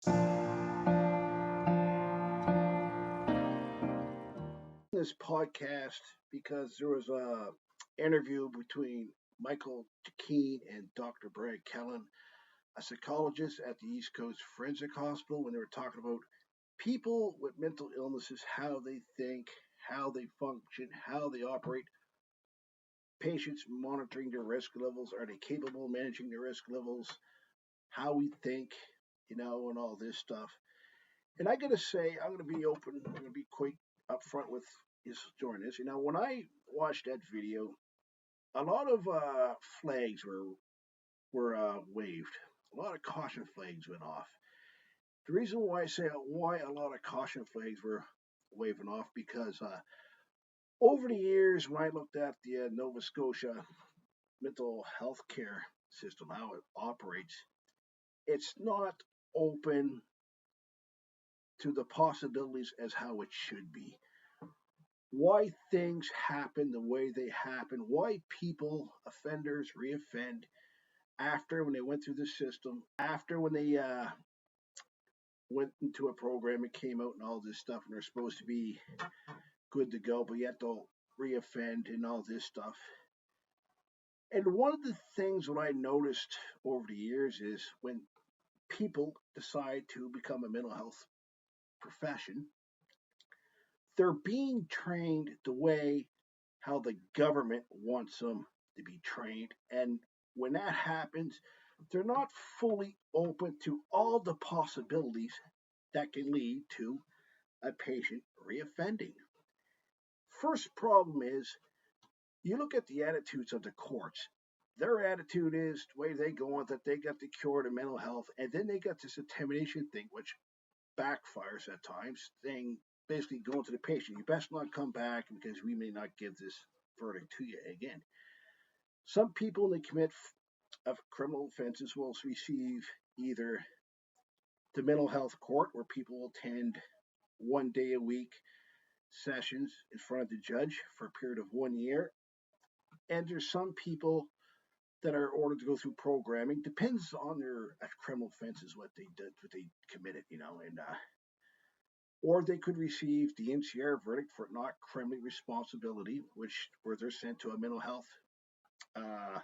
This podcast because there was a interview between Michael Keane and Dr. Brad Kellen, a psychologist at the East Coast Forensic Hospital, when they were talking about people with mental illnesses, how they think, how they function, how they operate, patients monitoring their risk levels, are they capable of managing their risk levels, how we think, and all this stuff. And I gotta say, I'm gonna be open, I'm gonna be quite upfront with his joining this. When I watched that video, a lot of flags were waved. A lot of caution flags went off. The reason why I say why a lot of caution flags were waving off because over the years, when I looked at the Nova Scotia mental health care system, how it operates, it's not open to the possibilities as how it should be. Why things happen the way they happen, why people, offenders, reoffend after when they went through the system, after when they went into a program and came out and all this stuff, and they're supposed to be good to go, but yet they'll reoffend and all this stuff. And one of the things that I noticed over the years is when people decide to become a mental health profession, they're being trained the way how the government wants them to be trained. And when that happens, they're not fully open to all the possibilities that can lead to a patient reoffending. First problem is you look at the attitudes of the courts. Their attitude is the way they go on that they got the cure to mental health, and then they got this intimidation thing, which backfires at times, saying basically going to the patient, you best not come back because we may not give this verdict to you again. Some people, when they commit of criminal offenses, will receive either the mental health court, where people will attend 1 day a week sessions in front of the judge for a period of 1 year. And there's some people that are ordered to go through programming. Depends on their criminal offenses, what they did, what they committed, and or they could receive the NCR verdict for not criminally responsibility, which where they're sent to a mental health uh,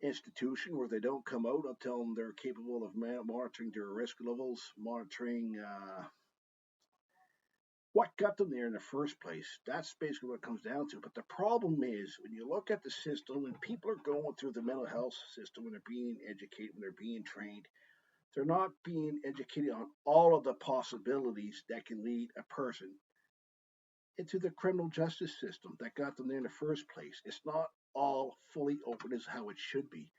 institution where they don't come out until they're capable of monitoring their risk levels, monitoring what got them there in the first place. That's basically what it comes down to. But the problem is when you look at the system, when people are going through the mental health system, when they're being educated, when they're being trained, they're not being educated on all of the possibilities that can lead a person into the criminal justice system that got them there in the first place. It's not all fully open as how it should be.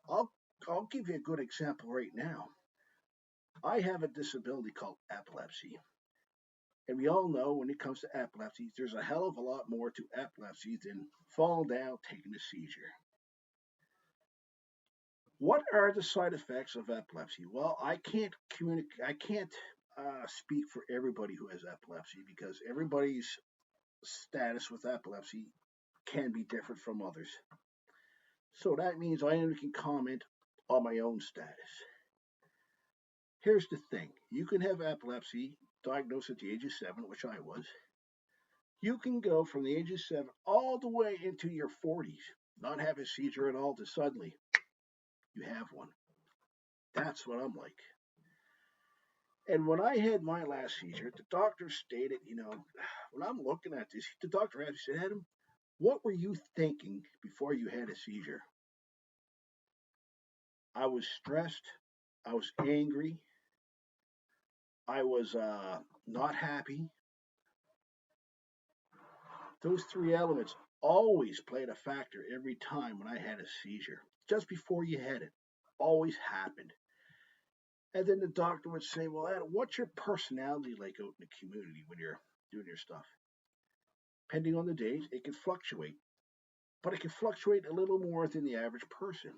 I'll I'll give you a good example right now. I have a disability called epilepsy. And we all know when it comes to epilepsy, there's a hell of a lot more to epilepsy than falling down, taking a seizure. What are the side effects of epilepsy? Well, I can't communicate. I can't speak for everybody who has epilepsy because everybody's status with epilepsy can be different from others. So that means I only can comment on my own status. Here's the thing: you can have epilepsy diagnosed at the age of 7, which I was. You can go from the age of 7 all the way into your 40s, not have a seizure at all, to suddenly you have one. That's what I'm like. And when I had my last seizure, the doctor stated, when I'm looking at this, the doctor asked me, said, Adam, what were you thinking before you had a seizure? I was stressed. I was angry. I was not happy. Those three elements always played a factor every time when I had a seizure. Just before you had it, always happened. And then the doctor would say, well, Adam, what's your personality like out in the community when you're doing your stuff? Depending on the days, it can fluctuate, but it can fluctuate a little more than the average person.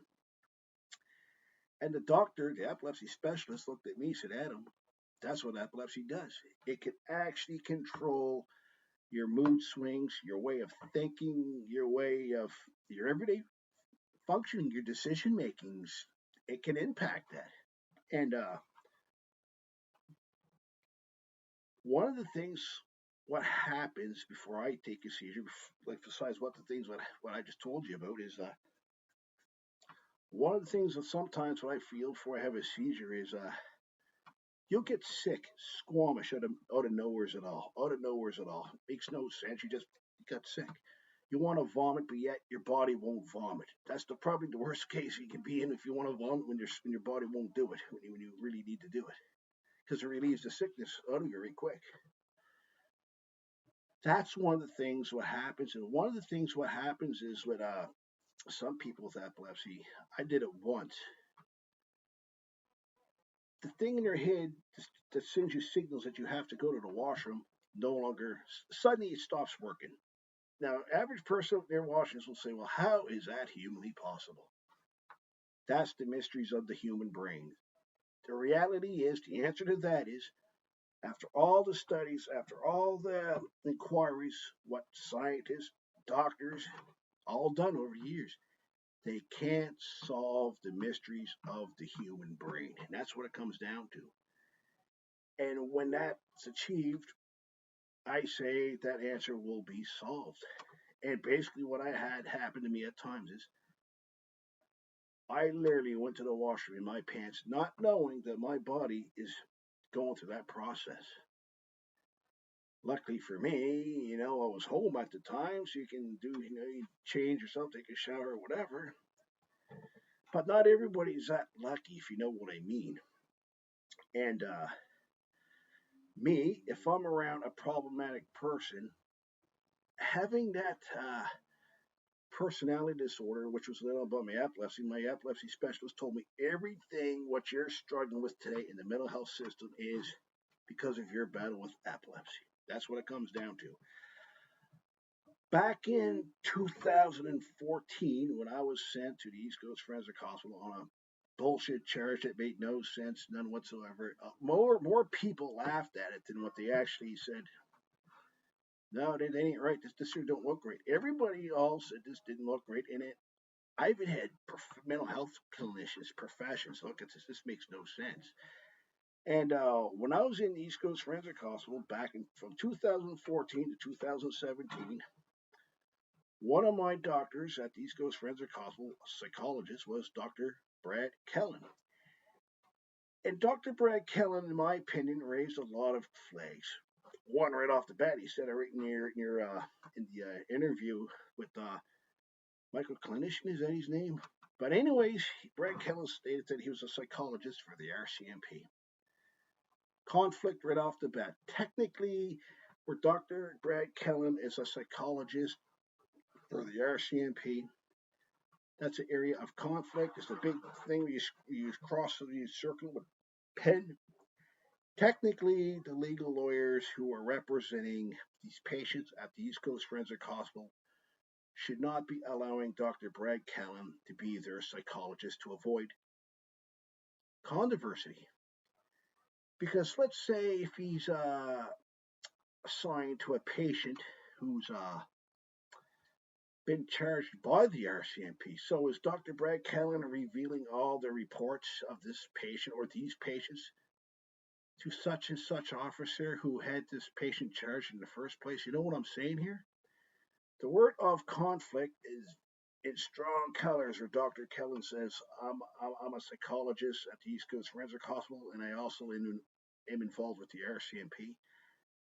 And the doctor, the epilepsy specialist, looked at me and said, Adam, that's what epilepsy does. It can actually control your mood swings, your way of thinking, your everyday functioning, your decision makings. It can impact that. And One of the things, what happens before I take a seizure, like besides what the things what I just told you about, is one of the things that sometimes what I feel before I have a seizure is you'll get sick, squamish out of nowheres at all. Out of nowheres at all. Makes no sense. You got sick. You want to vomit, but yet your body won't vomit. That's probably the worst case you can be in if you want to vomit when your body won't do it when you really need to do it because it relieves the sickness out of you very quick. That's one of the things what happens, and one of the things what happens is with some people with epilepsy. I did it once. The thing in your head that sends you signals that you have to go to the washroom no longer suddenly it stops working. Now, average person out there watching this will say, "Well, how is that humanly possible?" That's the mysteries of the human brain. The reality is, the answer to that is, after all the studies, after all the inquiries, what scientists, doctors, all done over years, they can't solve the mysteries of the human brain. And that's what it comes down to. And when that's achieved, I say that answer will be solved. And basically, what I had happen to me at times is I literally went to the washroom in my pants, not knowing that my body is going through that process. Luckily for me, I was home at the time, so you can do, you change yourself, take a shower, or whatever. But not everybody's that lucky, if you know what I mean. And me, if I'm around a problematic person, having that personality disorder, which was a little about my epilepsy specialist told me everything what you're struggling with today in the mental health system is because of your battle with epilepsy. That's what it comes down to. Back in 2014, when I was sent to the East Coast Forensic Hospital on a bullshit charge that made no sense, none whatsoever, more people laughed at it than what they actually said. No, that ain't right. This here don't look great. Everybody all said this didn't look great, and I even had mental health clinicians, professions look at this. This makes no sense. And when I was in the East Coast Forensic Hospital back from 2014 to 2017, one of my doctors at the East Coast Forensic Hospital, a psychologist, was Dr. Brad Kellen. And Dr. Brad Kellen, in my opinion, raised a lot of flags. One right off the bat, he said it right in the interview with Michael Clinician, is that his name? But anyways, Brad Kellen stated that he was a psychologist for the RCMP. Conflict right off the bat. Technically, where Dr. Brad Kellen is a psychologist for the RCMP, that's an area of conflict. It's a big thing where you cross the circle with pen. Technically, the legal lawyers who are representing these patients at the East Coast Forensic Hospital should not be allowing Dr. Brad Kellen to be their psychologist to avoid controversy. Because let's say if he's assigned to a patient who's been charged by the RCMP, so is Dr. Brad Kellen revealing all the reports of this patient or these patients to such and such officer who had this patient charged in the first place? You know what I'm saying here? The word of conflict is in strong colors where Dr. Kellen says, I'm a psychologist at the East Coast Forensic Hospital, and I also am involved with the RCMP.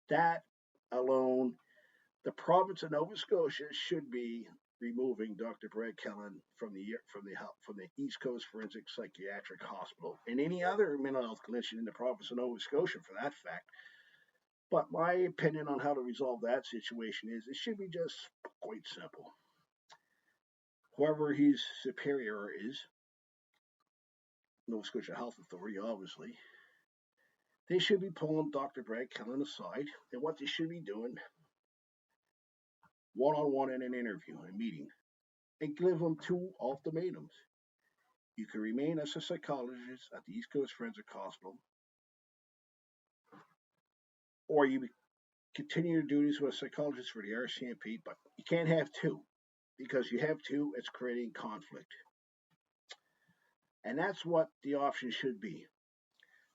That alone, the province of Nova Scotia should be removing Dr. Brad Kellen from the East Coast Forensic Psychiatric Hospital and any other mental health clinician in the province of Nova Scotia for that fact. But my opinion on how to resolve that situation is it should be just quite simple. Whoever his superior is, Nova Scotia Health Authority, obviously, they should be pulling Dr. Brad Kellen aside, and what they should be doing one-on-one in an interview, a meeting, and give them two ultimatums. You can remain as a psychologist at the East Coast Forensic Hospital, or you continue your duties with a psychologist for the RCMP, but you can't have two, because you have two, it's creating conflict. And that's what the option should be.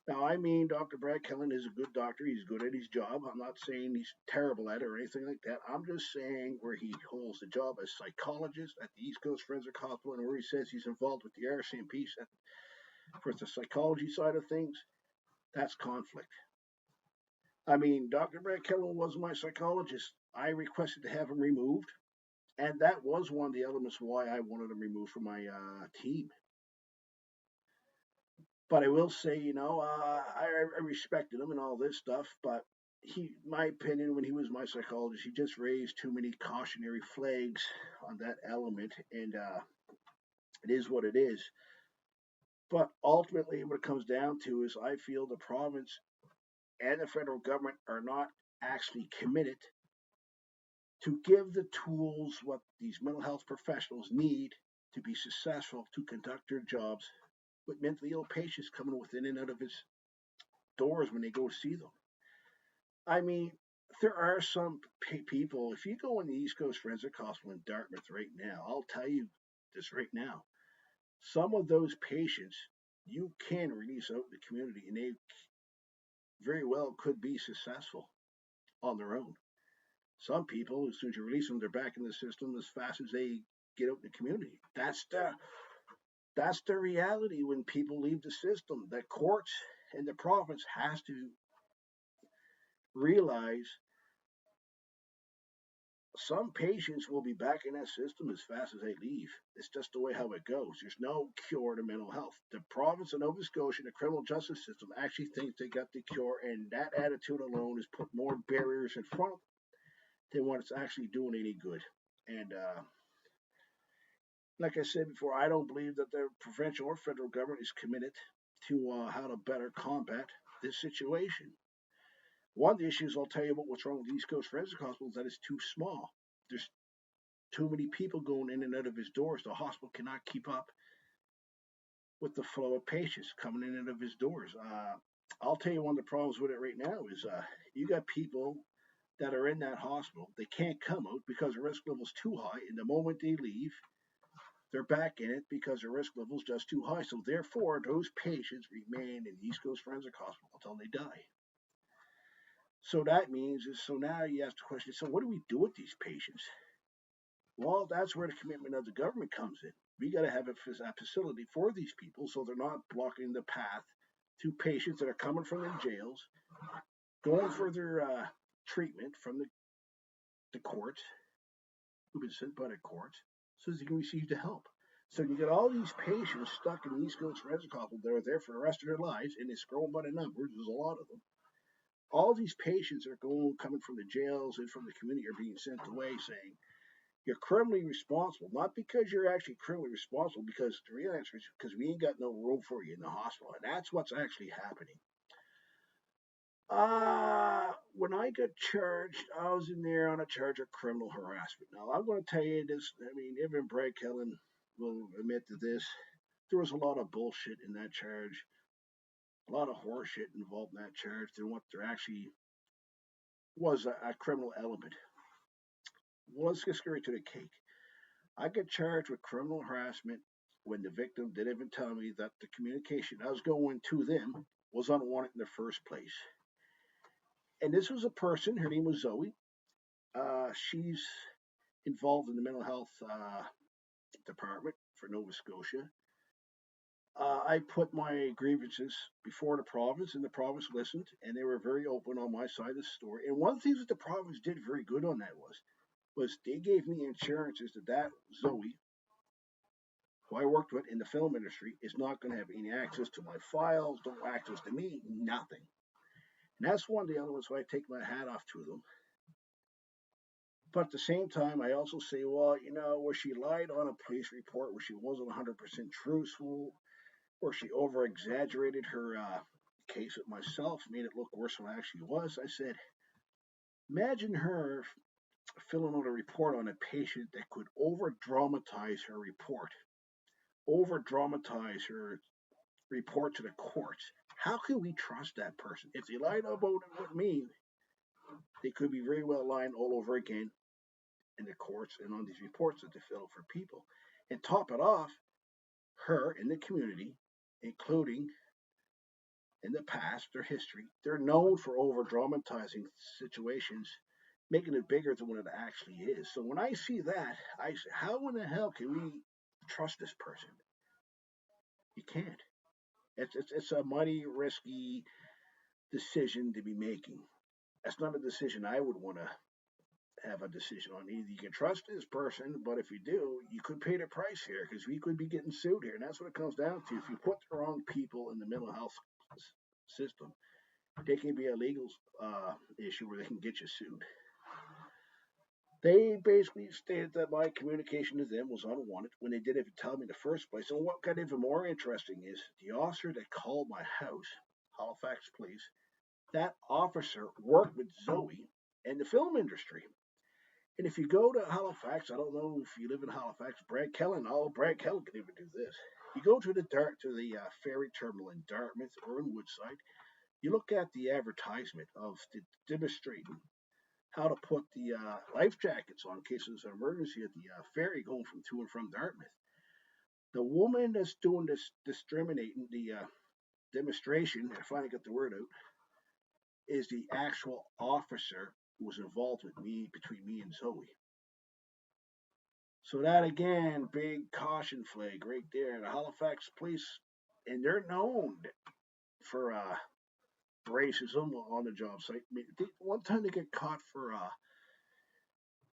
Now, I mean, Dr. Brad Kellen is a good doctor. He's good at his job. I'm not saying he's terrible at it or anything like that. I'm just saying where he holds the job as psychologist at the East Coast Forensic Hospital and where he says he's involved with the RCMP for the psychology side of things, that's conflict. I mean, Dr. Brad Kellen was my psychologist. I requested to have him removed, and that was one of the elements why I wanted him removed from my team. But I will say, I respected him and all this stuff, but my opinion, when he was my psychologist, he just raised too many cautionary flags on that element, and it is what it is. But ultimately, what it comes down to is I feel the province and the federal government are not actually committed to give the tools what these mental health professionals need to be successful to conduct their jobs with mentally ill patients coming within and out of his doors when they go to see them. I mean, there are some people, if you go in the East Coast Forensic Hospital in Dartmouth right now, I'll tell you this right now, some of those patients you can release out in the community and they very well could be successful on their own. Some people, as soon as you release them, they're back in the system as fast as they get out in the community. That's the reality when people leave the system. The courts and the province has to realize some patients will be back in that system as fast as they leave. It's just the way how it goes. There's no cure to mental health. The province of Nova Scotia and the criminal justice system actually thinks they got the cure, and that attitude alone has put more barriers in front of them than what it's actually doing any good. And like I said before, I don't believe that the provincial or federal government is committed to how to better combat this situation. One of the issues I'll tell you about what's wrong with the East Coast Forensic Hospital is that it's too small. There's too many people going in and out of his doors. The hospital cannot keep up with the flow of patients coming in and out of his doors. I'll tell you one of the problems with it right now is you got people that are in that hospital. They can't come out because the risk level is too high. And the moment they leave, they're back in it because the risk level is just too high. So therefore, those patients remain in the East Coast Forensic Hospital until they die. So that means is so now you ask the question, so what do we do with these patients? Well, that's where the commitment of the government comes in. We got to have a facility for these people so they're not blocking the path to patients that are coming from the jails, going for their treatment from the courts, who've been sent by the courts, so they can receive the help. So you get all these patients stuck in the East Coast Forensic Hospital that are there for the rest of their lives, and it's growing by the numbers. There's a lot of them. All these patients are coming from the jails and from the community are being sent away saying, you're criminally responsible, not because you're actually criminally responsible, because the real answer is because we ain't got no room for you in the hospital. And that's what's actually happening. When I got charged, I was in there on a charge of criminal harassment. Now, I'm going to tell you this. I mean, even Brad Kellen will admit to this. There was a lot of bullshit in that charge, a lot of horseshit involved in that charge than what there actually was a criminal element. Well, let's get straight to the cake. I get charged with criminal harassment when the victim didn't even tell me that the communication I was going to them was unwanted in the first place. And this was a person, her name was Zoe. She's involved in the mental health department for Nova Scotia. I put my grievances before the province, and the province listened, and they were very open on my side of the story. And one of the things that the province did very good on that was they gave me insurances that Zoe, who I worked with in the film industry, is not going to have any access to my files, no access to me, nothing. And that's one of the elements why I take my hat off to them. But at the same time, I also say, well, where she lied on a police report, where she wasn't 100% truthful, where she over exaggerated her case with myself, made it look worse than it actually was. I said, imagine her filling out a report on a patient that could over dramatize her report, over dramatize her report to the courts. How can we trust that person? If they lied about it with me, they could be very well lying all over again in the courts and on these reports that they fill for people. And top it off, her in the community, including in the past, their history, they're known for over dramatizing situations, making it bigger than what it actually is. So when I see that, I say, how in the hell can we trust this person? You can't. It's a mighty risky decision to be making. That's not a decision I would want to have a decision on. Either you can trust this person, but if you do, you could pay the price here because we could be getting sued here, and that's what it comes down to. If you put the wrong people in the mental health system, they can be a legal issue where they can get you sued. They basically stated that my communication to them was unwanted when they didn't even tell me in the first place. And what got even more interesting is the officer that called my house, Halifax Police, that officer worked with Zoe in the film industry. And if you go to Halifax, I don't know if you live in Halifax, Brad Kellen can even do this. You go to the ferry terminal in Dartmouth or in Woodside, you look at the advertisement of demonstrating how to put the life jackets on in case there's an emergency at the ferry going from to and from Dartmouth. The woman that's doing this discriminating, the demonstration, I finally got the word out, is the actual officer who was involved with me, between me and Zoe. So that again, big caution flag right there. The Halifax police, and they're known for racism on the job site. I mean, one time they get caught for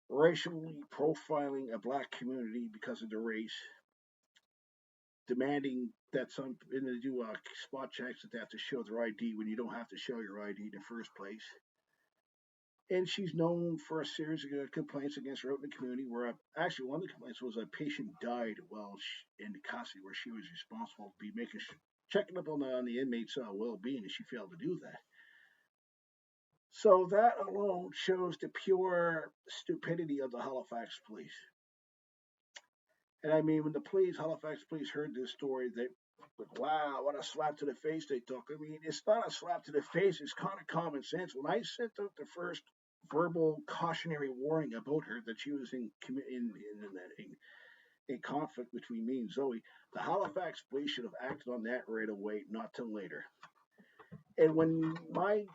racially profiling a black community because of their race, demanding that some, and they do spot checks that they have to show their ID when you don't have to show your ID in the first place. And she's known for a series of complaints against her out in the community. Where actually one of the complaints was a patient died while in the custody, where she was responsible to be checking up on the inmate's well-being, and she failed to do that. So that alone shows the pure stupidity of the Halifax police. And I mean, when the Halifax police heard this story, they like, wow, what a slap to the face they took. I mean, it's not a slap to the face, it's kind of common sense. When I sent out the first verbal cautionary warning about her that she was in conflict between me and Zoe, the Halifax police should have acted on that right away, not till later. And when my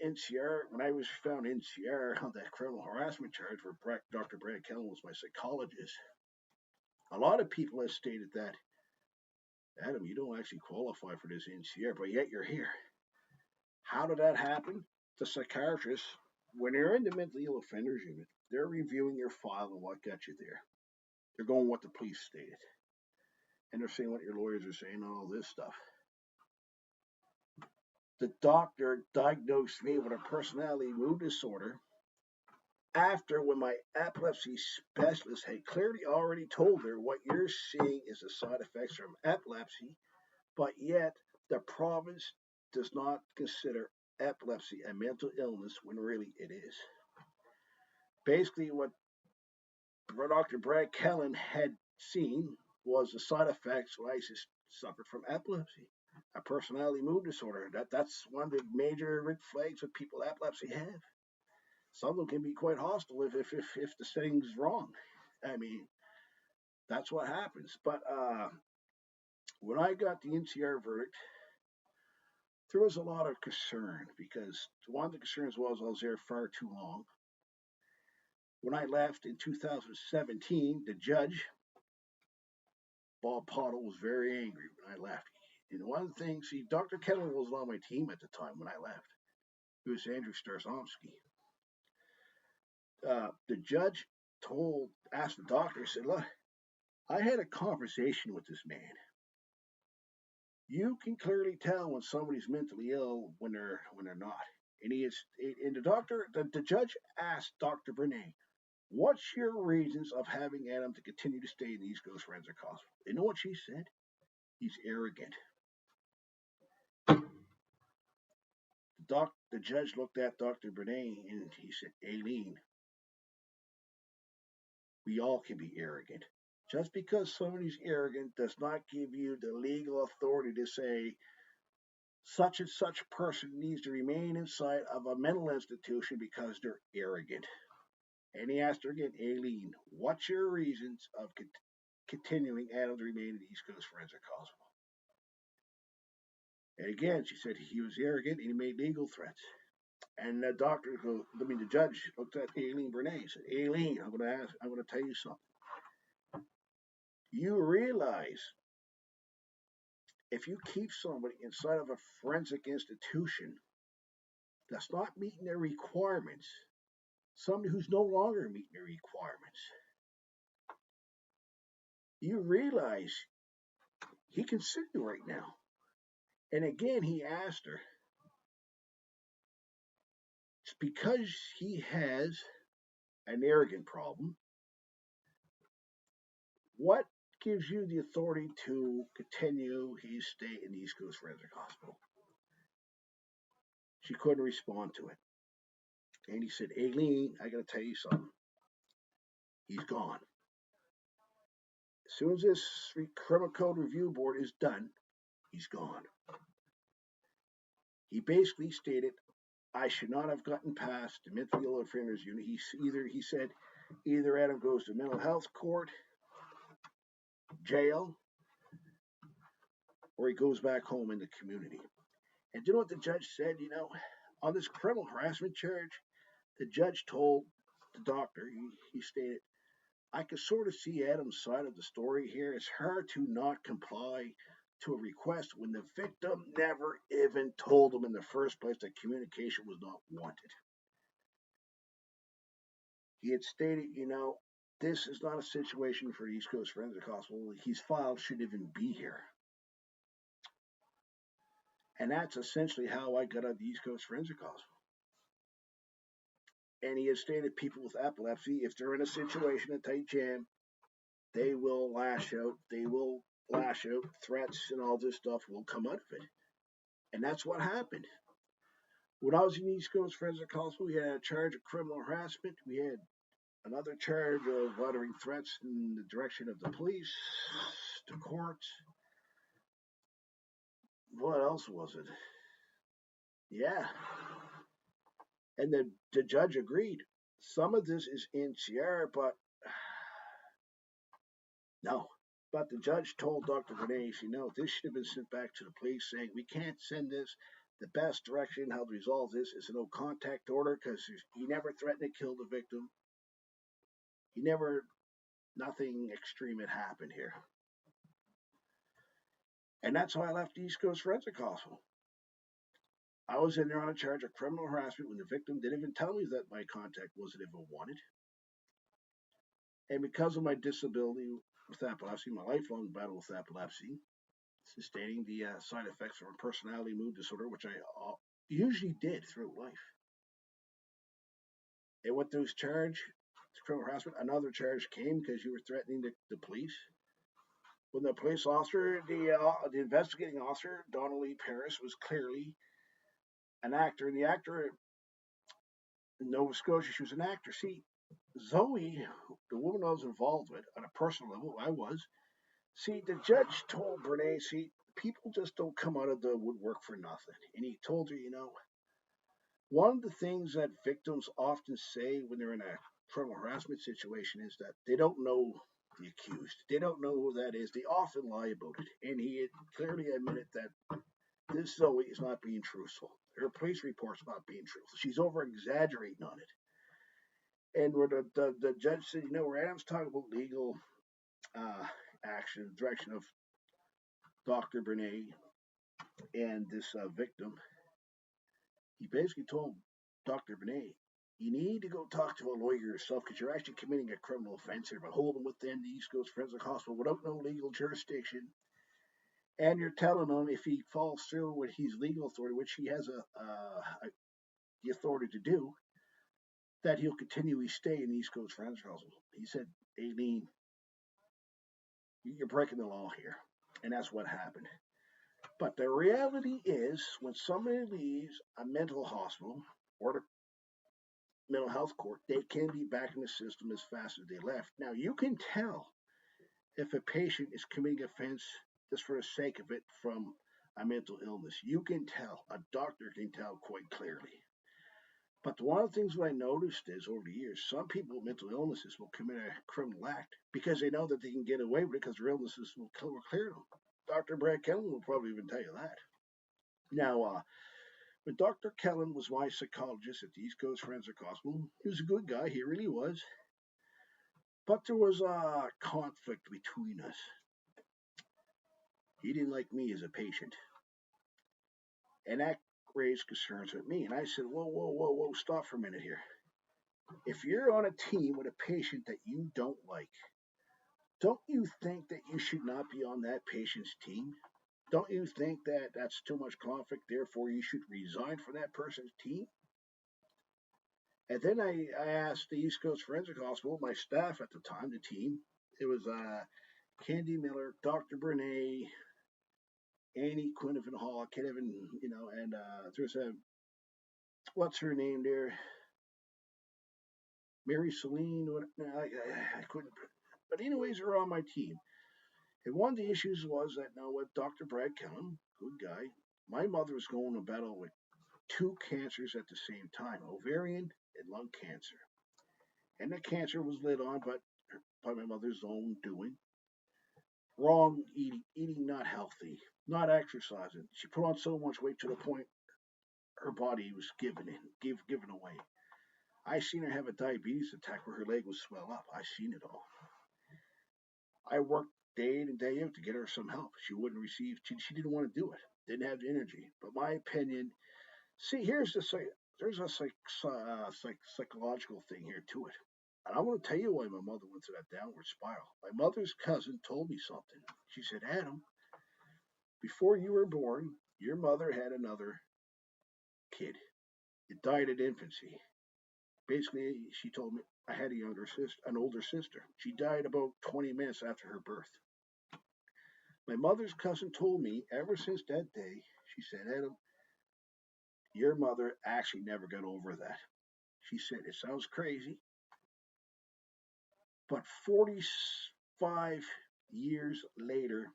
NCR, when I was found NCR on that criminal harassment charge where Dr. Brad Kellen was my psychologist, a lot of people have stated that, Adam, you don't actually qualify for this NCR, but yet you're here. How did that happen? The psychiatrist, when you're in the mentally ill offenders unit, they're reviewing your file and what got you there. They're going what the police stated. And they're saying what your lawyers are saying and all this stuff. The doctor diagnosed me with a personality mood disorder after when my epilepsy specialist had clearly already told her what you're seeing is the side effects from epilepsy, but yet the province does not consider epilepsy a mental illness when really it is. Basically, what Dr. Brad Kellen had seen was the side effects when I suffered from epilepsy, a personality mood disorder. That's one of the major red flags that people with epilepsy have. Some of them can be quite hostile if the thing's wrong. I mean, that's what happens. But when I got the NCR verdict, there was a lot of concern because one of the concerns was I was there far too long. When I left in 2017, the judge, Bob Pottle, was very angry when I left. And one of the things, see, Dr. Kellen was on my team at the time when I left. It was Andrew Starsomsky. The judge asked the doctor, said, look, I had a conversation with this man. You can clearly tell when somebody's mentally ill when they're not. And the judge asked Dr. Bernay, what's your reasons of having Adam to continue to stay in the East Coast Forensic Hospital? You know what she said? He's arrogant. The judge looked at Dr. Bernay and he said, Aileen, we all can be arrogant. Just because somebody's arrogant does not give you the legal authority to say such and such person needs to remain inside of a mental institution because they're arrogant. And he asked her again, Aileen, what's your reasons of continuing Adam to remain in the East Coast Forensic Hospital? And again, she said he was arrogant and he made legal threats. And the judge looked at Aileen Bernay and said, Aileen, I'm going to tell you something. You realize if you keep somebody inside of a forensic institution that's not meeting their requirements, somebody who's no longer meeting their requirements, you realize he can sue you right now. And again, he asked her, it's because he has an arrogant problem. What gives you the authority to continue his stay in the East Coast Forensic Hospital? She couldn't respond to it. And he said, Aileen, I got to tell you something. He's gone. As soon as this criminal code review board is done, he's gone. He basically stated, I should not have gotten past the mentally ill offenders unit. He said, either Adam goes to mental health court, jail, or he goes back home in the community. And do you know what the judge said? On this criminal harassment charge, the judge told the doctor, he stated, I can sort of see Adam's side of the story here. It's hard to not comply to a request when the victim never even told him in the first place that communication was not wanted. He had stated, this is not a situation for East Coast Forensic Hospital. His file shouldn't even be here. And that's essentially how I got out of the East Coast Forensic Hospital. And he had stated people with epilepsy, if they're in a situation, a tight jam, they will lash out. They will lash out. Threats and all this stuff will come out of it. And that's what happened. When I was in the East Coast Forensic Hospital, we had a charge of criminal harassment. We had another charge of uttering threats in the direction of the police, the courts. What else was it? Yeah. And the judge agreed. Some of this is in Sierra, but no. But the judge told Dr. Renee, this should have been sent back to the police saying, we can't send this. The best direction how to resolve this is a no contact order because he never threatened to kill the victim. Nothing extreme had happened here. And that's how I left the East Coast Forensic Hospital. I was in there on a charge of criminal harassment when the victim didn't even tell me that my contact wasn't even wanted. And because of my disability with epilepsy, my lifelong battle with epilepsy, sustaining the side effects of a personality mood disorder, which I usually did throughout life. And with those charge, criminal harassment, another charge came because you were threatening the police. When the police officer, the investigating officer, Donnelly Paris, was clearly an actor, and the actor in Nova Scotia, she was an actor. See, Zoe, the woman I was involved with, on a personal level, I was. See, the judge told Brene, people just don't come out of the woodwork for nothing. And he told her, one of the things that victims often say when they're in a criminal harassment situation is that they don't know the accused. They don't know who that is. They often lie about it. And he had clearly admitted that this Zoe is not being truthful. Her police report's not being truthful. She's over-exaggerating on it. And where the judge said, where Adam's talking about legal action, direction of Dr. Brene and this victim, he basically told Dr. Brene, you need to go talk to a lawyer yourself because you're actually committing a criminal offense here by holding within the East Coast Forensic Hospital without no legal jurisdiction. And you're telling him if he falls through with his legal authority, which he has the authority to do, that he'll continue his stay in the East Coast Forensic Hospital. He said, Aileen, you're breaking the law here. And that's what happened. But the reality is, when somebody leaves a mental hospital or the mental health court, they can be back in the system as fast as they left. Now, you can tell if a patient is committing offense just for the sake of it from a mental illness. You can tell. A doctor can tell quite clearly. But one of the things that I noticed is over the years, some people with mental illnesses will commit a criminal act because they know that they can get away with it because their illnesses will clear them. Dr. Brad Kellum will probably even tell you that. Now, when Dr. Kellen was my psychologist at the East Coast Forensic Hospital, he was a good guy, he really was. But there was a conflict between us. He didn't like me as a patient. And that raised concerns with me. And I said, whoa, whoa, whoa, whoa, stop for a minute here. If you're on a team with a patient that you don't like, don't you think that you should not be on that patient's team? Don't you think that that's too much conflict, therefore you should resign from that person's team? And then I asked the East Coast Forensic Hospital, my staff at the time, the team. It was Candy Miller, Dr. Brene, Annie Quinnivan Hall, Kevin, and there's a, what's her name there? Mary Celine. I couldn't. But anyways, they're on my team. And one of the issues was that now with Dr. Brad Kellum, good guy, my mother was going to battle with two cancers at the same time, ovarian and lung cancer. And the cancer was led on by my mother's own doing. Wrong eating, eating not healthy, not exercising. She put on so much weight to the point her body was given away. I seen her have a diabetes attack where her leg would swell up. I seen it all. I worked day in and day out to get her some help. She wouldn't receive. She didn't want to do it. Didn't have the energy. But my opinion. See, here's the there's a psychological thing here to it. And I want to tell you why my mother went through that downward spiral. My mother's cousin told me something. She said, Adam, before you were born, your mother had another kid. It died at infancy. Basically, she told me I had an older sister. She died about 20 minutes after her birth. My mother's cousin told me ever since that day, she said, Adam, your mother actually never got over that. She said, it sounds crazy, but 45 years later,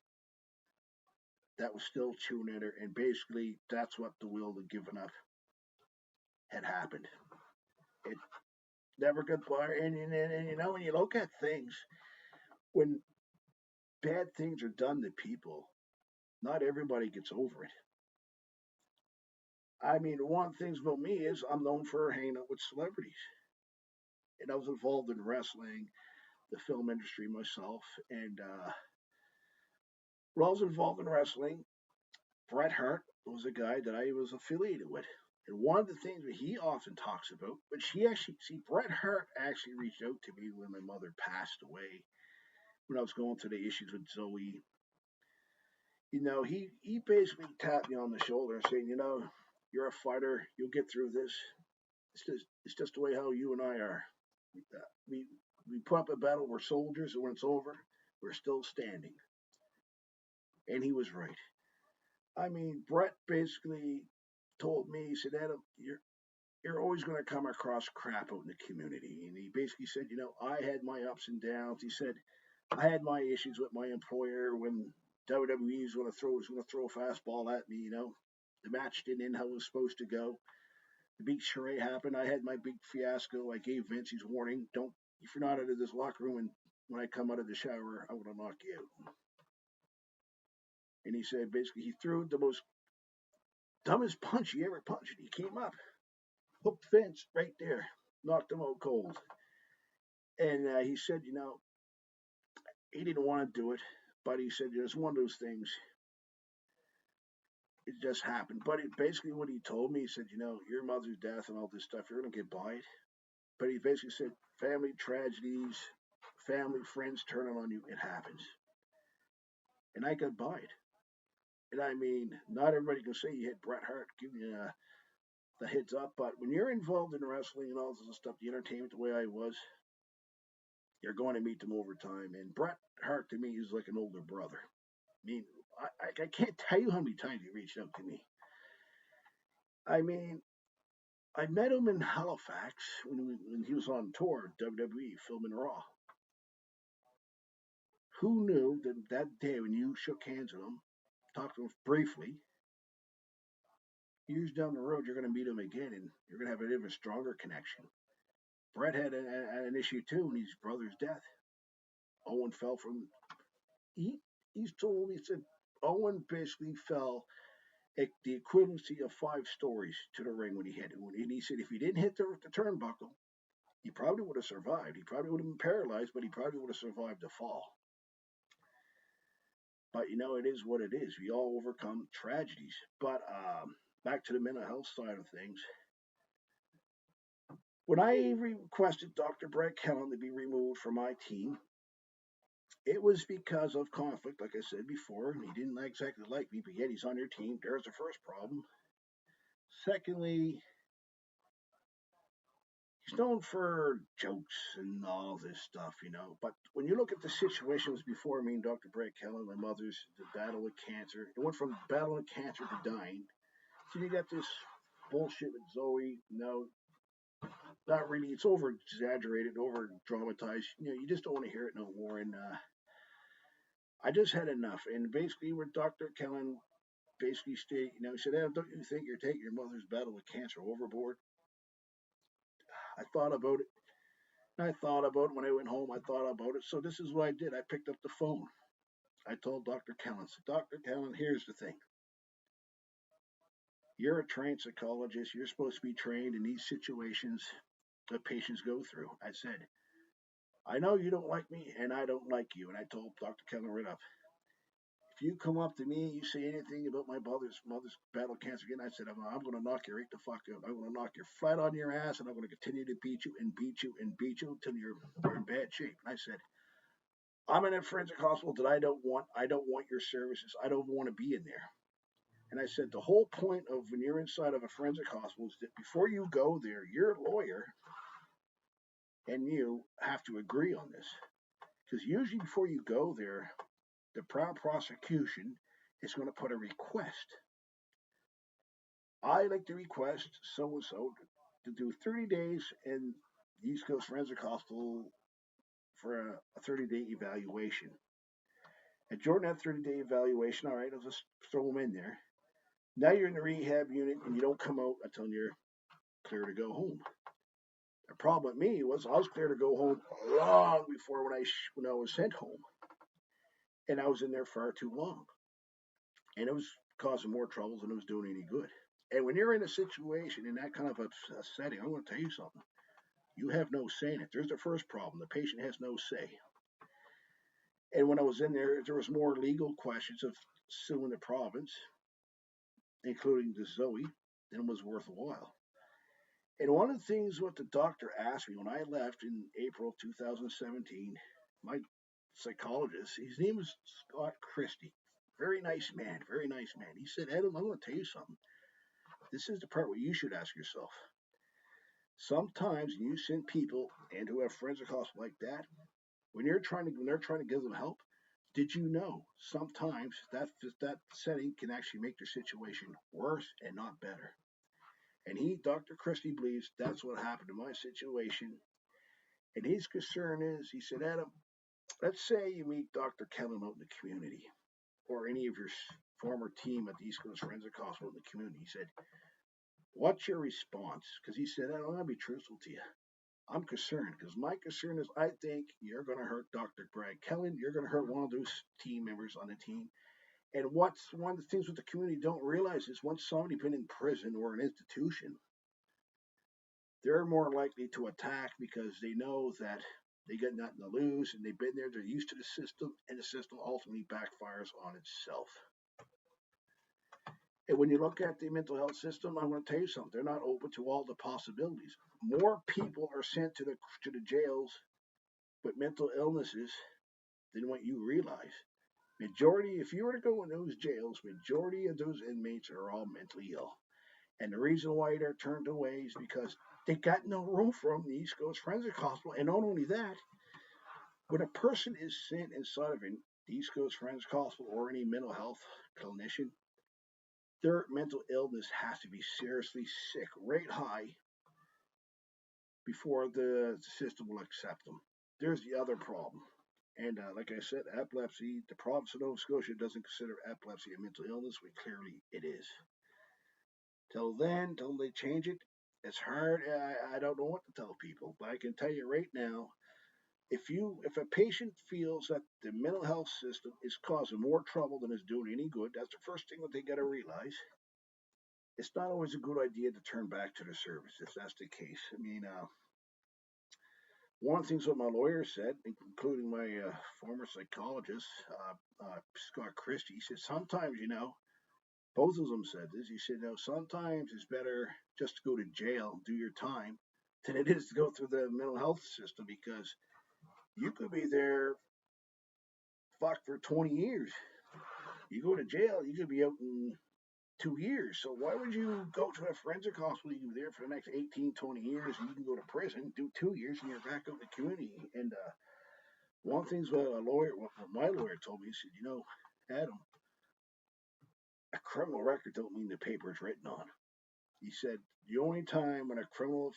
that was still chewing at her, and basically, that's what the will to giving up had happened. It never got by, and when you look at things, when bad things are done to people, not everybody gets over it. I mean, one thing about me is I'm known for hanging out with celebrities, and I was involved in wrestling, the film industry myself, and when I was involved in wrestling, Bret Hart was a guy that I was affiliated with. And one of the things that he often talks about, but she actually, see, Bret Hart actually reached out to me when my mother passed away, when I was going through the issues with Zoe. He basically tapped me on the shoulder and saying, you're a fighter, you'll get through this. It's just the way how you and I are. We we put up a battle, we're soldiers, and when it's over, we're still standing. And he was right. I mean, Brett basically told me, he said, Adam, you're always going to come across crap out in the community. And he basically said, I had my ups and downs. He said, I had my issues with my employer when WWE was going to throw a fastball at me. The match didn't end how it was supposed to go. The big charade happened. I had my big fiasco. I gave Vince his warning. Don't If you're not out of this locker room and when I come out of the shower, I'm gonna knock you out. And he said basically he threw the most dumbest punch he ever punched. He came up, hooked Vince right there, knocked him out cold. And he said, he didn't want to do it, but he said it's one of those things. It just happened. But basically what he told me, he said, your mother's death and all this stuff, you're gonna get by it. But he basically said, family tragedies, family, friends turning on you, it happens. And I got by it. And I mean, not everybody can say you hit Bret Hart giving you the heads up, but when you're involved in wrestling and all this stuff, the entertainment, the way I was, you're going to meet them over time. And Bret Hart to me is like an older brother. I mean, I can't tell you how many times he reached out to me. I mean, I met him in Halifax when he was on tour, WWE, filming Raw. Who knew that day when you shook hands with him, talked to him briefly, years down the road, you're going to meet him again and you're going to have an even stronger connection. Brett had an issue too in his brother's death. Owen fell from, he's told me, he said, Owen basically fell the equivalency of 5 stories to the ring when he hit it. And he said if he didn't hit the turnbuckle, he probably would have survived. He probably would have been paralyzed, but he probably would have survived the fall. But it is what it is. We all overcome tragedies. But back to the mental health side of things. When I requested Dr. Brett Kellen to be removed from my team, it was because of conflict, like I said before. He didn't exactly like me, but yet he's on your team. There's the first problem. Secondly, he's known for jokes and all this stuff. But when you look at the situations before me and Dr. Brett Kellen, my mother's the battle with cancer, it went from battling cancer to dying. So you got this bullshit with Zoe. No, not really. It's over exaggerated, over dramatized. You just don't want to hear it no more. And I just had enough. And basically, where Dr. Kellen basically stated, he said, Adam, don't you think you're taking your mother's battle with cancer overboard? I thought about it. I thought about it when I went home. I thought about it. So this is what I did. I picked up the phone. I told Dr. Kellen, said, Dr. Kellen, here's the thing. You're a trained psychologist. You're supposed to be trained in these situations that patients go through. I said, I know you don't like me, and I don't like you. And I told Dr. Kellen right up, if you come up to me and you say anything about my mother's battle cancer again, I said, I'm going to knock you right the fuck out. I'm going to knock you flat on your ass, and I'm going to continue to beat you and beat you and beat you until you're in bad shape. And I said, I'm in a forensic hospital that I don't want. I don't want your services. I don't want to be in there. And I said, the whole point of when you're inside of a forensic hospital is that before you go there, your lawyer and you have to agree on this. Because usually before you go there, the prosecution is going to put a request. I like to request so and so to do 30 days in the East Coast Forensic Hospital for a 30-day evaluation. And during that 30-day evaluation, all right, I'll just throw them in there. Now you're in the rehab unit and you don't come out until you're clear to go home. The problem with me was I was clear to go home long before when I was sent home, and I was in there far too long, and it was causing more trouble than it was doing any good. And when you're in a situation in that kind of a setting, I'm going to tell you something. You have no say in it. There's the first problem. The patient has no say. And when I was in there was more legal questions of suing the province, including the Zoe, than was worthwhile. And one of the things what the doctor asked me when I left in April 2017, my psychologist, his name was Scott Christie. Very nice man, very nice man. He said, Adam, I'm going to tell you something. This is the part where you should ask yourself. Sometimes you send people into a forensic hospital like that, when they're trying to give them help, did you know sometimes that setting can actually make their situation worse and not better? And Dr. Christie, believes that's what happened in my situation. And his concern is, he said, Adam, let's say you meet Dr. Kellen out in the community, or any of your former team at the East Coast Forensic Hospital in the community. He said, what's your response? Because he said, I'm going to be truthful to you. I'm concerned, because my concern is I think you're going to hurt Dr. Brad Kellen. You're going to hurt one of those team members on the team. And what's one of the things what the community don't realize is once somebody's been in prison or an institution, they're more likely to attack because they know that they got nothing to lose and they've been there, they're used to the system, and the system ultimately backfires on itself. And when you look at the mental health system, I'm going to tell you something, they're not open to all the possibilities. More people are sent to the jails with mental illnesses than what you realize. Majority, if you were to go in those jails, majority of those inmates are all mentally ill. And the reason why they're turned away is because they got no room for them in the East Coast Forensic Hospital. And not only that, when a person is sent inside of an East Coast Forensic Hospital or any mental health clinician, their mental illness has to be seriously sick, rate high, before the system will accept them. There's the other problem. And like I said, epilepsy, the province of Nova Scotia doesn't consider epilepsy a mental illness, when clearly it is. Till then, till they change it, it's hard. I don't know what to tell people, but I can tell you right now, if a patient feels that the mental health system is causing more trouble than it's doing any good, that's the first thing that they got to realize. it's not always a good idea to turn back to the service if that's the case. I mean, one of the things what my lawyer said, including my former psychologist, Scott Christie, he said sometimes, both of them said this. He said, no, sometimes it's better just to go to jail, do your time, than it is to go through the mental health system because you could be there, fuck, for 20 years. You go to jail, you could be out in 2 years. So why would you go to a forensic hospital? You can be there for the next 18, 20 years, and you can go to prison, do 2 years, and you're back out in the community. And one thing's what my lawyer told me, he said, Adam, a criminal record don't mean the paper it's written on. He said, the only time when a criminal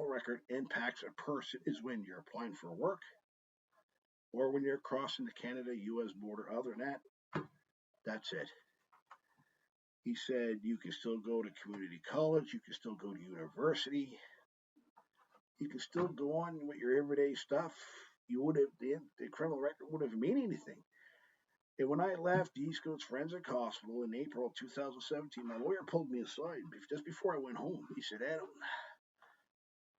record impacts a person is when you're applying for work or when you're crossing the Canada-U.S. border. Other than that, that's it. He said you can still go to community college, you can still go to university, you can still go on with your everyday stuff. The criminal record would have mean anything. And when I left the East Coast Forensic Hospital in April of 2017, my lawyer pulled me aside just before I went home. He said, Adam,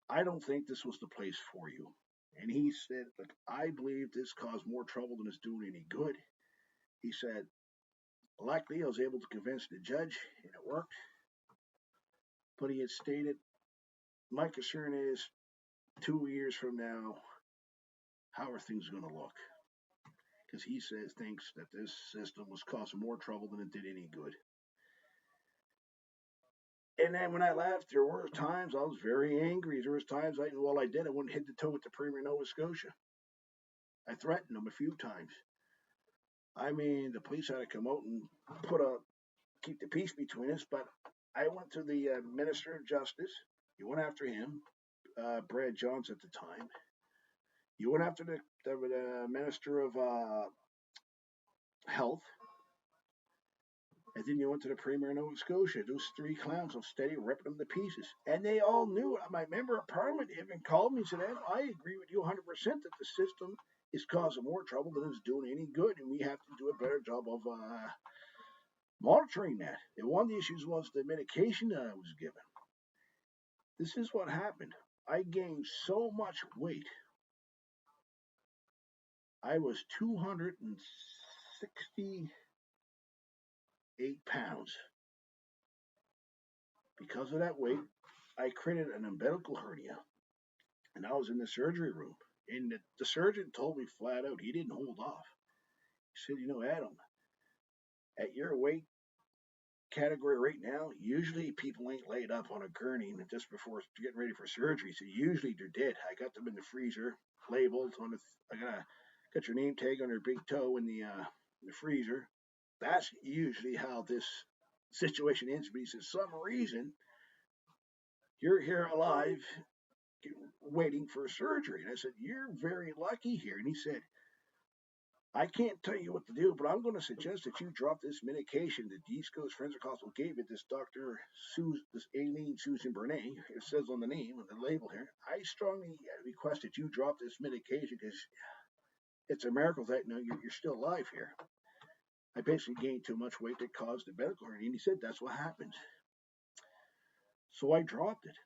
I don't think this was the place for you. And he said, look, I believe this caused more trouble than it's doing any good. He said, luckily I was able to convince the judge, and it worked. But he had stated, my concern is 2 years from now, how are things going to look? Because he thinks that this system was causing more trouble than it did any good. And then when I left, there were times I was very angry. There was times I wouldn't hit the toe with the Premier Nova Scotia. I threatened them a few times. I mean, the police had to come out and keep the peace between us. But I went to the Minister of Justice. You went after him, Brad Johns at the time. You went after the Minister of Health. And then you went to the Premier of Nova Scotia. Those three clowns will steady ripping them to pieces. And they all knew it. My member of Parliament even called me and said, I agree with you 100% that the system is causing more trouble than it's doing any good. And we have to do a better job of monitoring that. And one of the issues was the medication that I was given. This is what happened. I gained so much weight. I was 268 pounds. Because of that weight, I created an umbilical hernia. And I was in the surgery room. And the surgeon told me flat out, he didn't hold off. He said, Adam, at your weight category right now, usually people ain't laid up on a gurney just before getting ready for surgery. So usually they're dead. I got them in the freezer, labeled I got your name tag on their big toe in the freezer. That's usually how this situation ends. But he said, some reason you're here alive, waiting for surgery. And I said, you're very lucky here. And he said, I can't tell you what to do, but I'm going to suggest that you drop this medication that the East Coast Forensic Hospital gave it, this Aileen Susan Bernay, it says on the name, on the label here. I strongly request that you drop this medication because it's a miracle that you're still alive here. I basically gained too much weight that caused the medical hernia. And he said, that's what happened. So I dropped it.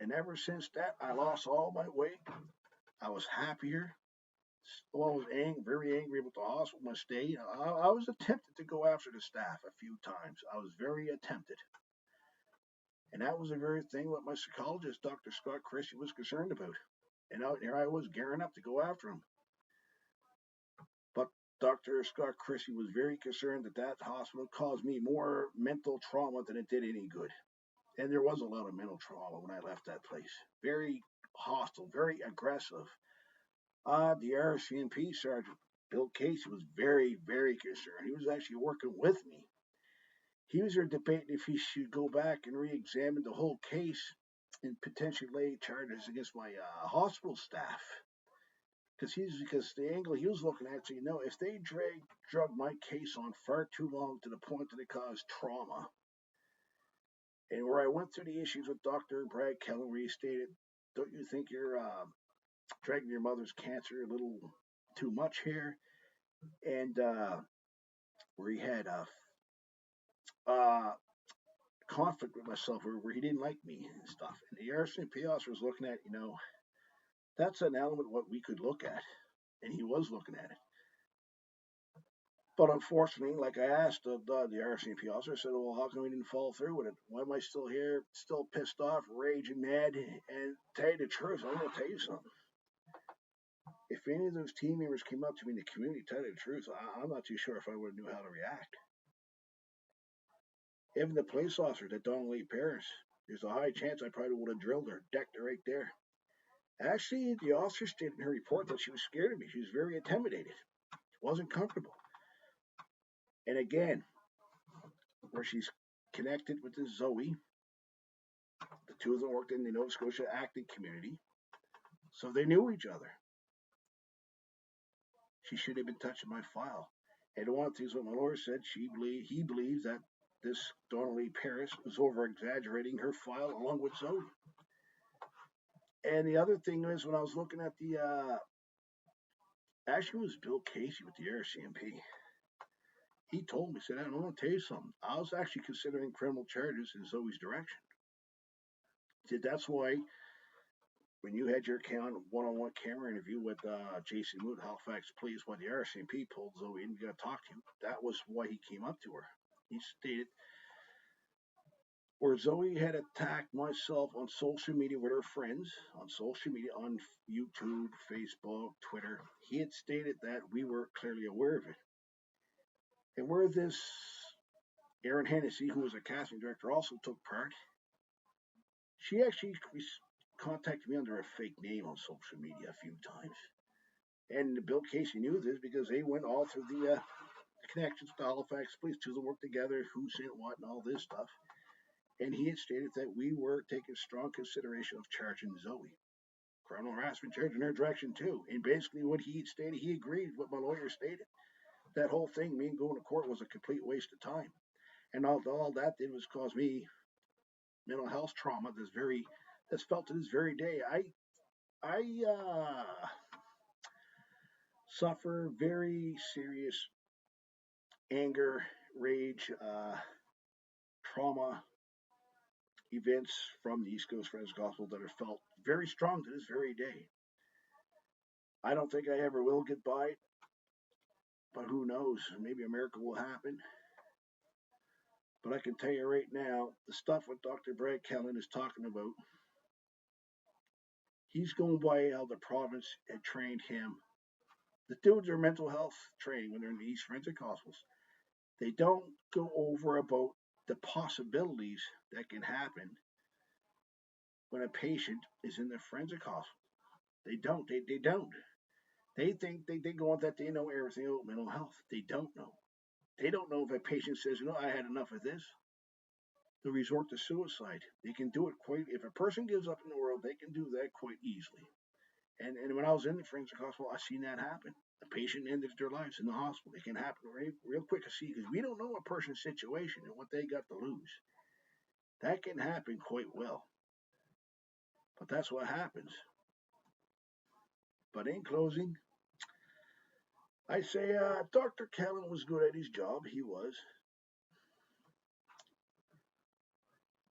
And ever since that, I lost all my weight. I was happier. Well, I was very angry with the hospital, my stay. I was tempted to go after the staff a few times. I was very tempted. And that was the very thing what my psychologist, Dr. Scott Christie, was concerned about. And here I was gearing up to go after him. But Dr. Scott Christie was very concerned that hospital caused me more mental trauma than it did any good. And there was a lot of mental trauma when I left that place. Very hostile, very aggressive. The RCMP Sergeant, Bill Casey, was very, very concerned. He was actually working with me. He was there debating if he should go back and re-examine the whole case and potentially lay charges against my hospital staff. Because the angle he was looking at, if they drug my case on far too long to the point that it caused trauma, and where I went through the issues with Dr. Brad Kellen, where he stated, don't you think you're dragging your mother's cancer a little too much here? And where he had uh, conflict with myself where he didn't like me and stuff. And the RCMP officer was looking at, that's an element what we could look at, and he was looking at it. But unfortunately, like I asked the RCMP officer, I said, well, how come we didn't follow through with it? Why am I still here, still pissed off, raging mad? And tell you the truth, I'm going to tell you something. If any of those team members came up to me in the community, tell you the truth, I'm not too sure if I would have knew how to react. Even the police officer that Donald Lee Paris, there's a high chance I probably would have drilled her, decked her right there. Actually, the officer stated in her report that she was scared of me. She was very intimidated. She wasn't comfortable. And again, where she's connected with this Zoe, the two of them worked in the Nova Scotia acting community, so they knew each other. She should have been touching my file. And one of the things what my lawyer said, he believes that this Donnelly Paris was over exaggerating her file along with Zoe. And the other thing is, when I was looking at actually it was Bill Casey with the RCMP. He told me, said, I'm going to tell you something. I was actually considering criminal charges in Zoe's direction. He said, that's why when you had your one-on-one camera interview with Jason Moot, Halifax Police, when the RCMP pulled Zoe in, got to talk to you, that was why he came up to her. He stated, where Zoe had attacked myself on social media with her friends, on social media, on YouTube, Facebook, Twitter, he had stated that we were clearly aware of it. And where this Erin Hennessy, who was a casting director, also took part, she actually contacted me under a fake name on social media a few times. And Bill Casey knew this because they went all through the connections with the Halifax Police to the work together, who sent what, and all this stuff. And he had stated that we were taking strong consideration of charging Zoe. Criminal harassment charge in her direction, too. And basically, what he had stated, he agreed with what my lawyer stated. That whole thing, me going to court, was a complete waste of time. And all that did was cause me mental health trauma that's felt to this very day. I suffer very serious anger, rage, trauma events from the East Coast Friends Gospel that are felt very strong to this very day. I don't think I ever will get by it, but who knows? Maybe a miracle will happen. But I can tell you right now, the stuff what Dr. Brad Kellen is talking about, he's going by how the province had trained him. The dudes are mental health training when they're in the East Forensic Hospitals. They don't go over about the possibilities that can happen when a patient is in the forensic hospital. They don't. They don't. They think they go on that they know everything about mental health. They don't know. They don't know if a patient says, I had enough of this. They'll resort to suicide. They can do it if a person gives up in the world, they can do that quite easily. And when I was in the forensic hospital, I seen that happen. A patient ended their lives in the hospital. It can happen real quick to see because we don't know a person's situation and what they got to lose. That can happen quite well. But that's what happens. But in closing, I say Dr. Kellen was good at his job. He was.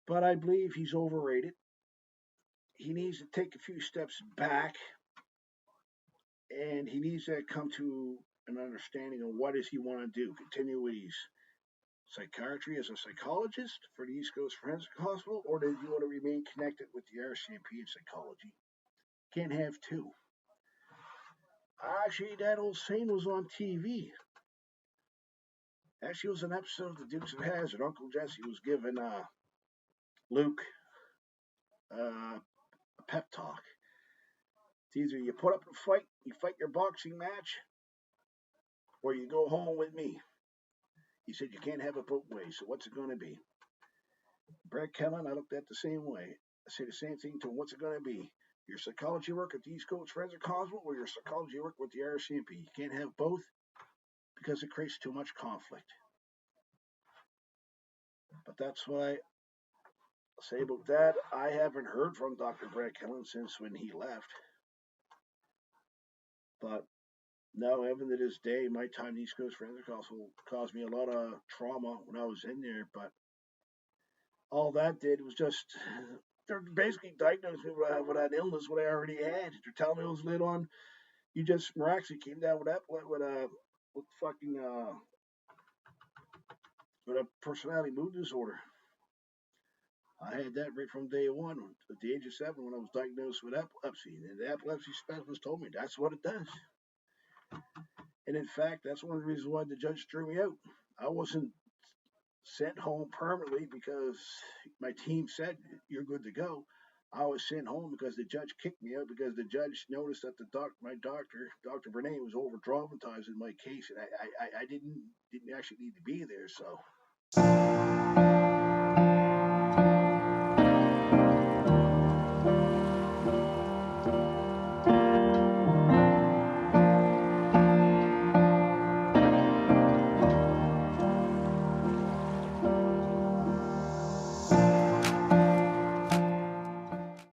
But I believe he's overrated. He needs to take a few steps back and he needs to come to an understanding of what does he want to do. Continue with his psychiatry as a psychologist for the East Coast Forensic Hospital, or does he want to remain connected with the RCMP in psychology? Can't have two. Actually, that old saying was on TV. Actually, it was an episode of the Dukes of Hazzard. Uncle Jesse was giving Luke a pep talk. It's either you put up a fight, you fight your boxing match, or you go home with me. He said you can't have it both ways, so what's it going to be? Brad Kellen, I looked at the same way. I say the same thing to him. What's it going to be? Your psychology work at the East Coast Forensic Hospital or your psychology work with the RCMP? You can't have both because it creates too much conflict. But that's why I'll say about that. I haven't heard from Dr. Brad Kellen since when he left. But Now, even to this day, my time in East Coast Forensic Hospital caused me a lot of trauma when I was in there. But all that did was just they're basically diagnosed me with an illness what I already had. They're telling me it was laid on. You just miraculously came down with that with fucking with a personality mood disorder. I had that right from day one, at the age of 7, when I was diagnosed with epilepsy. And the epilepsy specialist told me that's what it does. And in fact, that's one of the reasons why the judge threw me out. I wasn't sent home permanently because my team said you're good to go. I was sent home because the judge kicked me out because the judge noticed that my doctor, Dr. Bernay, was over dramatizing my case, and I didn't actually need to be there. So